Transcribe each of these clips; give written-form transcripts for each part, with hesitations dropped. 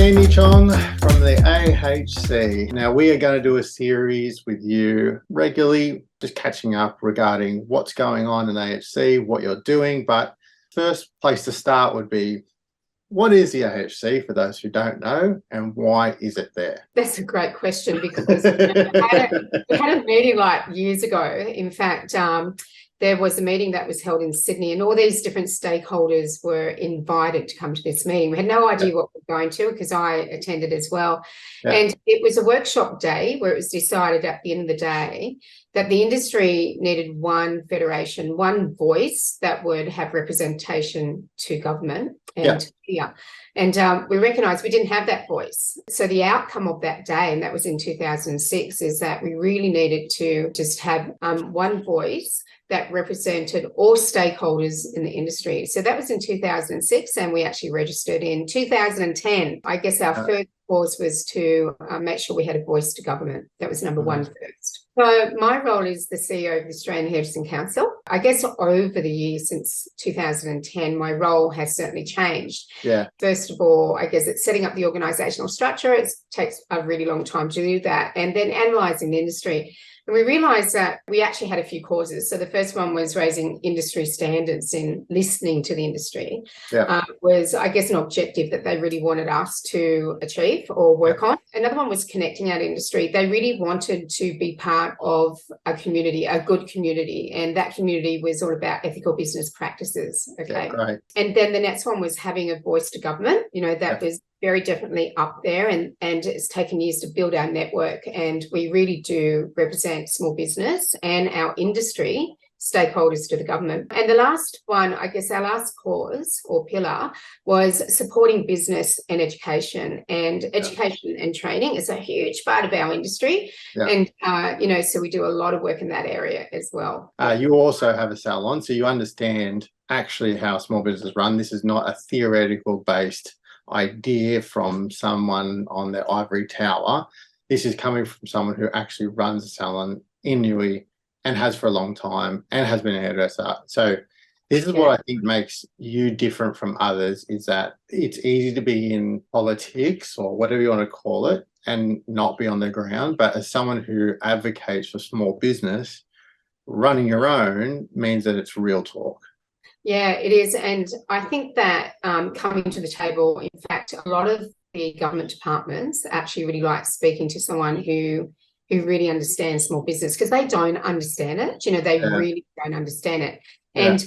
Sandy Chong from the AHC. Now, we are going to do a series with you regularly, just catching up regarding what's going on in AHC, what you're doing. But first place to start would be, what is the AHC for those who don't know, and why is it there? That's a great question, because we had a meeting like years ago. In fact, there was a meeting that was held in Sydney, and all these different stakeholders were invited to come to this meeting. We had no idea what we were going to, because I attended as well. Yeah. And it was a workshop day where it was decided at the end of the day that the industry needed one federation, one voice that would have representation to government and here. And we recognised we didn't have that voice. So the outcome of that day, and that was in 2006, is that we really needed to just have one voice that represented all stakeholders in the industry. So that was in 2006, and we actually registered in 2010. I guess our first cause was to make sure we had a voice to government. That was number one first. So my role is the CEO of the Australian Hairdressing Council. I guess over the years since 2010, my role has certainly changed. Yeah. First of all, I guess it's setting up the organisational structure. It takes a really long time to do that. And then analysing the industry. And we realised that we actually had a few causes. So the first one was raising industry standards in listening to the industry. Was, I guess, an objective that they really wanted us to achieve or work on. Another one was connecting our industry. They really wanted to be part of a community, a good community. And that community was all about ethical business practices. Okay. Right. And then the next one was having a voice to government. You know, that was very definitely up there, and it's taken years to build our network, and we really do represent small business and our industry stakeholders to the government. And the last one, I guess our last cause or pillar, was supporting business and education. And education and training is a huge part of our industry. And, you know, so we do a lot of work in that area as well. You also have a salon, so you understand actually how small businesses run. This is not a theoretical based idea from someone on their ivory tower. This is coming from someone who actually runs a salon in Newey and has for a long time and has been a hairdresser. So this is what I think makes you different from others, is that it's easy to be in politics or whatever you want to call it and not be on the ground. But as someone who advocates for small business, running your own means that it's real talk. Yeah, it is. And I think that coming to the table, in fact, a lot of the government departments actually really like speaking to someone who really understands small business, because they don't understand it. You know, they really don't understand it. And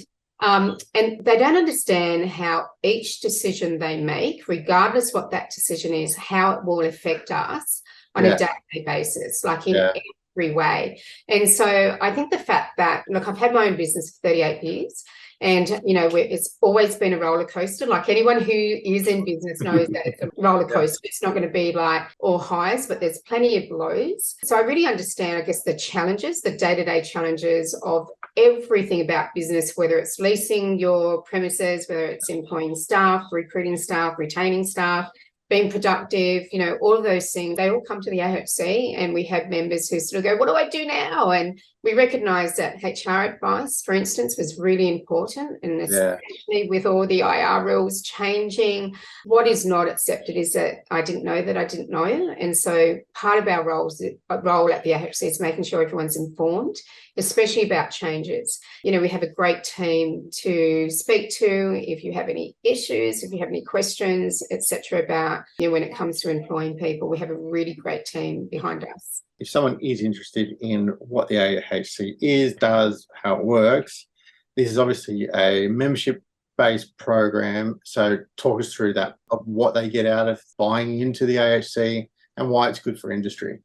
they don't understand how each decision they make, regardless what that decision is, how it will affect us on a day-to-day basis, like in every way. And so I think the fact that, look, I've had my own business for 38 years. And, you know, it's always been a roller coaster. Like anyone who is in business knows that it's a roller coaster. It's not going to be like all highs, but there's plenty of lows. So I really understand, I guess, the challenges, the day-to-day challenges of everything about business, whether it's leasing your premises, whether it's employing staff, recruiting staff, retaining staff, being productive, you know, all of those things, they all come to the AHC, and we have members who sort of go, what do I do now? And we recognise that HR advice, for instance, was really important, and especially with all the IR rules changing, what is not accepted is that I didn't know that I didn't know. And so part of our role at the AHC is making sure everyone's informed, especially about changes. You know, we have a great team to speak to if you have any issues, if you have any questions, etc. about, you know, when it comes to employing people. We have a really great team behind us. If someone is interested in what the AHC is, does, how it works, this is obviously a membership-based program. So talk us through that, of what they get out of buying into the AHC and why it's good for industry.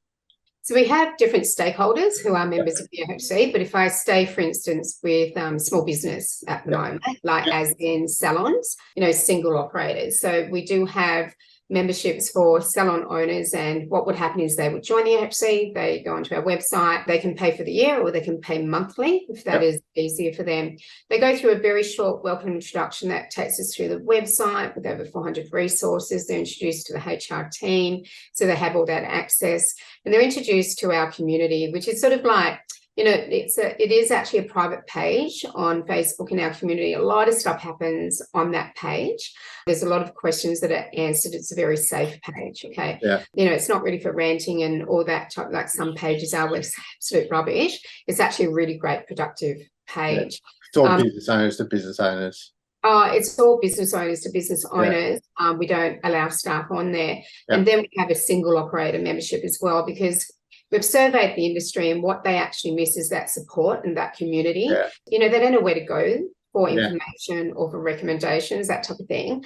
So we have different stakeholders who are members of the AHC, but if I stay, for instance, with small business at the moment, like as in salons, you know, single operators. So we do have memberships for salon owners, and what would happen is they would join the AHC, they go onto our website, they can pay for the year or they can pay monthly if that is easier for them. They go through a very short welcome introduction that takes us through the website with over 400 resources. They're introduced to the HR team, so they have all that access, and they're introduced to our community, which is sort of like it is actually a private page on Facebook in our community. A lot of stuff happens on that page. There's a lot of questions that are answered. It's a very safe page. Okay. Yeah. It's not really for ranting and all that type, like some pages are, where it's absolute rubbish. It's actually a really great, productive page. Yeah. It's all business owners to business owners. It's all business owners to business owners. Yeah. We don't allow staff on there. Yeah. And then we have a single operator membership as well, because we've surveyed the industry, and what they actually miss is that support and that community. Yeah. They don't know where to go for information or for recommendations, that type of thing.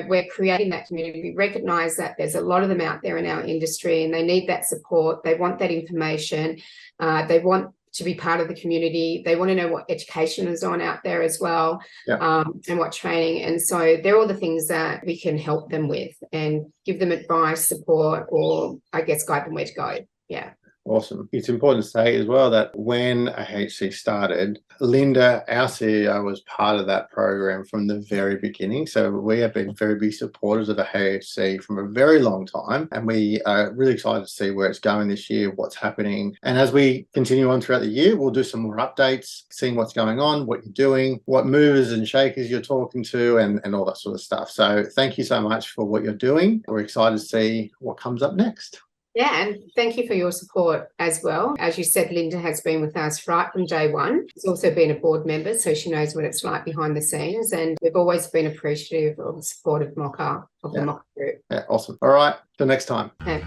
We're creating that community. We recognise that there's a lot of them out there in our industry, and they need that support. They want that information. They want to be part of the community. They want to know what education is on out there as well, and what training. And so they're all the things that we can help them with and give them advice, support, or I guess guide them where to go. Yeah. Awesome. It's important to say as well that when AHC started, Linda, our CEO, was part of that program from the very beginning. So we have been very big supporters of the AHC from a very long time, and we are really excited to see where it's going this year, what's happening. And as we continue on throughout the year, we'll do some more updates, seeing what's going on, what you're doing, what movers and shakers you're talking to, and all that sort of stuff. So thank you so much for what you're doing. We're excited to see what comes up next. Yeah, and thank you for your support as well. As you said, Linda has been with us right from day one. She's also been a board member, so she knows what it's like behind the scenes. And we've always been appreciative of the support of Mocha, of the Mocha Group. Yeah, awesome. All right, till next time. Okay.